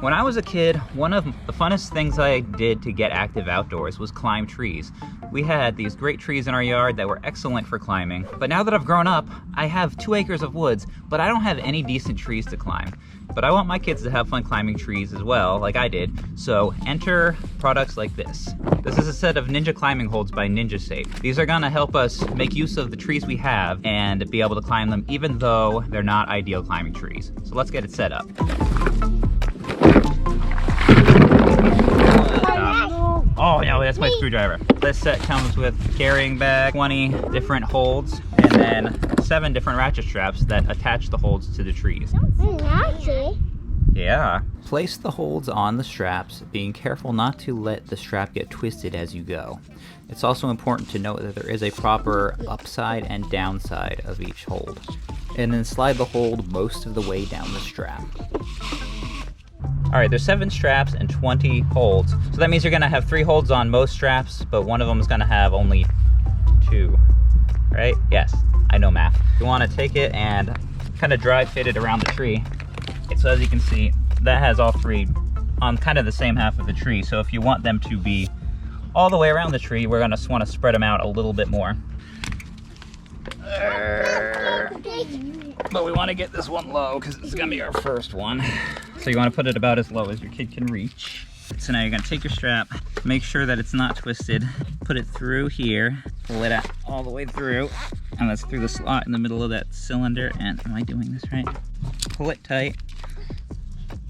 When I was a kid, one of the funnest things I did to get active outdoors was climb trees. We had these great trees in our yard that were excellent for climbing. But now that I've grown up, I have 2 acres of woods, but I don't have any decent trees to climb. But I want my kids to have fun climbing trees as well, like I did. So enter products like this. This is a set of Ninja climbing holds by NinjaSafe. These are gonna help us make use of the trees we have and be able to climb them even though they're not ideal climbing trees. So let's get it set up. Oh no, that's my screwdriver. This set comes with carrying bag, 20 different holds, and then 7 different ratchet straps that attach the holds to the trees. Yeah. Place the holds on the straps, being careful not to let the strap get twisted as you go. It's also important to note that there is a proper upside and downside of each hold. And then slide the hold most of the way down the strap. All right, there's 7 straps and 20 holds. So that means you're gonna have 3 holds on most straps, but one of them is gonna have only 2, right? Yes, I know math. You wanna take it and kind of dry fit it around the tree. So as you can see, that has all 3 on kind of the same half of the tree. So if you want them to be all the way around the tree, we're gonna wanna spread them out a little bit more. But we wanna get this one low because it's gonna be our first one. So you want to put it about as low as your kid can reach. So now you're going to take your strap, make sure that it's not twisted, put it through here, pull it out all the way through, and that's through the slot in the middle of that cylinder. And am I doing this right? Pull it tight,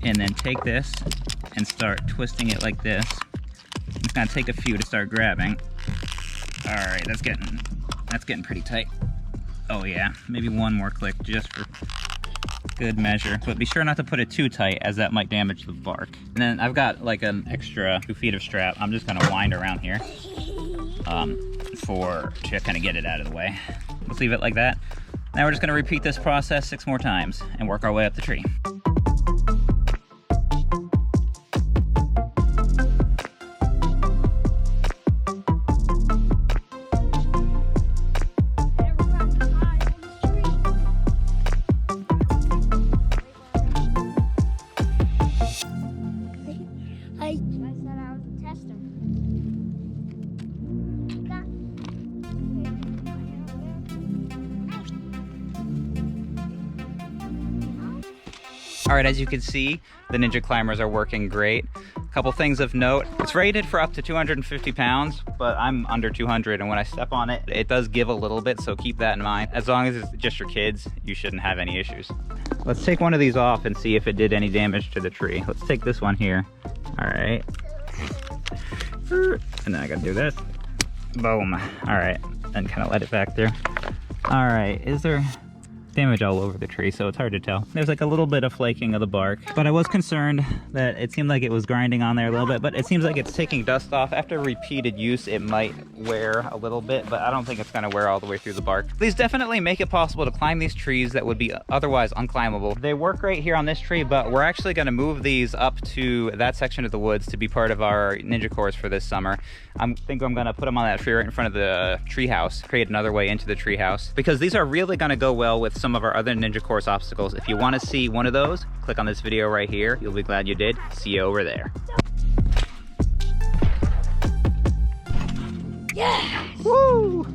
and then take this and start twisting it like this. It's going to take a few to start grabbing. All right, that's getting pretty tight. Oh yeah, maybe one more click just for good measure, but be sure not to put it too tight as that might damage the bark. And then I've got like an extra 2 feet of strap. I'm just gonna wind around here to kind of get it out of the way. Let's leave it like that. Now we're just gonna repeat this process 6 more times and work our way up the tree. I said I was a tester. All right, as you can see, the Ninja climbers are working great. A couple things of note, it's rated for up to 250 pounds, but I'm under 200, and when I step on it, it does give a little bit, so keep that in mind. As long as it's just your kids, you shouldn't have any issues. Let's take one of these off and see if it did any damage to the tree. Let's take this one here. All right. And then I gotta do this. Boom. All right, and kind of let it back there. All right, is there damage all over the tree, so it's hard to tell. There's like a little bit of flaking of the bark, but I was concerned that it seemed like it was grinding on there a little bit, but it seems like it's taking dust off. After repeated use, it might wear a little bit, but I don't think it's gonna wear all the way through the bark. These definitely make it possible to climb these trees that would be otherwise unclimbable. They work great here on this tree, but we're actually gonna move these up to that section of the woods to be part of our Ninja course for this summer. I think I'm gonna put them on that tree right in front of the tree house, create another way into the tree house, because these are really gonna go well with some of our other Ninja course obstacles. If you wanna see one of those, click on this video right here. You'll be glad you did. See you over there. Yes! Woo!